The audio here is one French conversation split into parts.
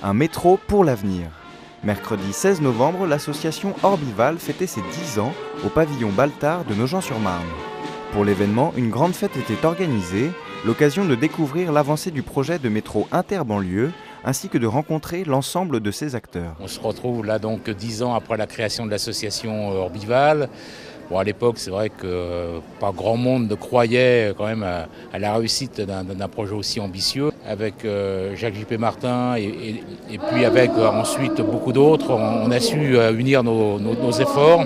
Un métro pour l'avenir. Mercredi 16 novembre, l'association Orbival fêtait ses 10 ans au pavillon Baltard de Nogent-sur-Marne. Pour l'événement, une grande fête était organisée, l'occasion de découvrir l'avancée du projet de métro interbanlieue, ainsi que de rencontrer l'ensemble de ses acteurs. On se retrouve là donc 10 ans après la création de l'association Orbival. Bon, à l'époque, c'est vrai que pas grand monde ne croyait quand même à la réussite d'un projet aussi ambitieux. Avec Jacques J.P. Martin et puis avec ensuite beaucoup d'autres, on a su unir nos efforts.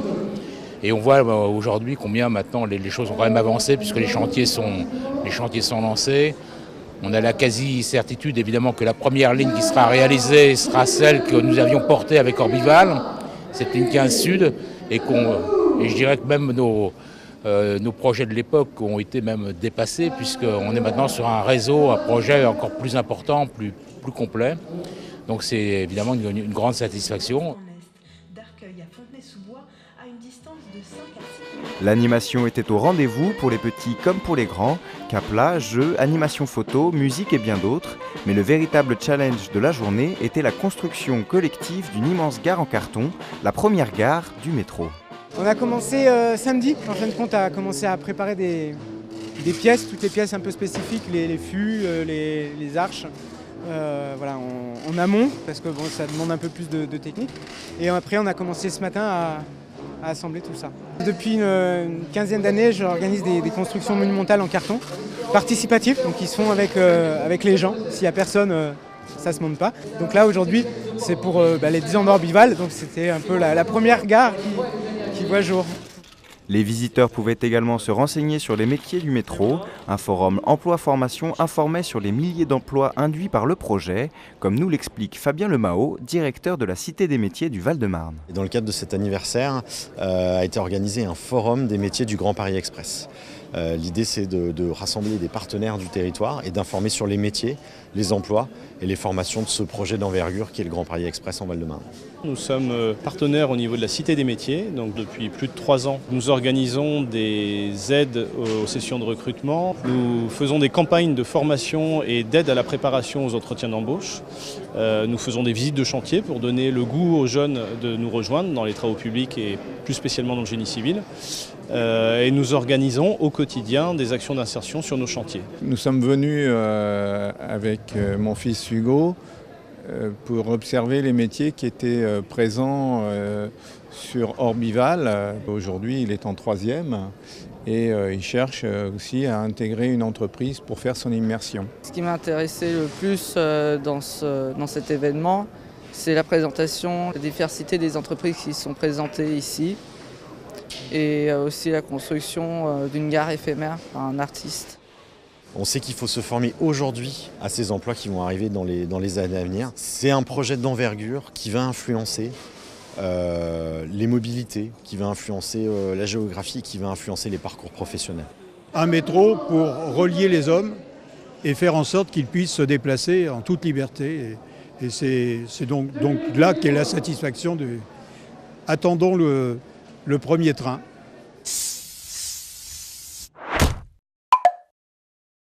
Et on voit aujourd'hui combien maintenant les choses ont quand même avancé puisque les chantiers sont lancés. On a la quasi-certitude évidemment que la première ligne qui sera réalisée sera celle que nous avions portée avec Orbival, cette ligne 15 Sud, et je dirais que même nos projets de l'époque ont été même dépassés puisqu'on est maintenant sur un réseau, un projet encore plus important, plus complet. Donc c'est évidemment une grande satisfaction. L'animation était au rendez-vous pour les petits comme pour les grands, capla, jeux, animation photo, musique et bien d'autres. Mais le véritable challenge de la journée était la construction collective d'une immense gare en carton, la première gare du métro. On a commencé samedi, en fin de compte, à commencer à préparer des pièces, toutes les pièces un peu spécifiques, les fûts, les arches, voilà, en amont, parce que bon, ça demande un peu plus de technique. Et après, on a commencé ce matin à assembler tout ça. Depuis une quinzaine d'années, j'organise des constructions monumentales en carton, participatives, donc qui se font avec les gens. S'il n'y a personne, ça ne se monte pas. Donc là, aujourd'hui, c'est pour les 10 ans d'Orbival, donc c'était un peu la première gare qui voit jour. Les visiteurs pouvaient également se renseigner sur les métiers du métro. Un forum emploi-formation informait sur les milliers d'emplois induits par le projet, comme nous l'explique Fabien Lemao, directeur de la Cité des métiers du Val-de-Marne. Dans le cadre de cet anniversaire, a été organisé un forum des métiers du Grand Paris Express. L'idée, c'est de rassembler des partenaires du territoire et d'informer sur les métiers, les emplois et les formations de ce projet d'envergure qui est le Grand Paris Express en Val-de-Marne. Nous sommes partenaires au niveau de la Cité des métiers. Donc depuis plus de 3 ans, nous organisons des aides aux sessions de recrutement. Nous faisons des campagnes de formation et d'aide à la préparation aux entretiens d'embauche. Nous faisons des visites de chantier pour donner le goût aux jeunes de nous rejoindre dans les travaux publics et plus spécialement dans le génie civil. Et nous organisons au quotidien des actions d'insertion sur nos chantiers. Nous sommes venus avec mon fils Hugo pour observer les métiers qui étaient présents sur Orbival. Aujourd'hui, il est en 3e et il cherche aussi à intégrer une entreprise pour faire son immersion. Ce qui m'a intéressé le plus dans cet événement, c'est la présentation, la diversité des entreprises qui sont présentées ici et aussi la construction d'une gare éphémère par un artiste. On sait qu'il faut se former aujourd'hui à ces emplois qui vont arriver dans les années à venir. C'est un projet d'envergure qui va influencer les mobilités, qui va influencer la géographie, qui va influencer les parcours professionnels. Un métro pour relier les hommes et faire en sorte qu'ils puissent se déplacer en toute liberté. Et c'est donc là qu'est la satisfaction de... Attendons le premier train.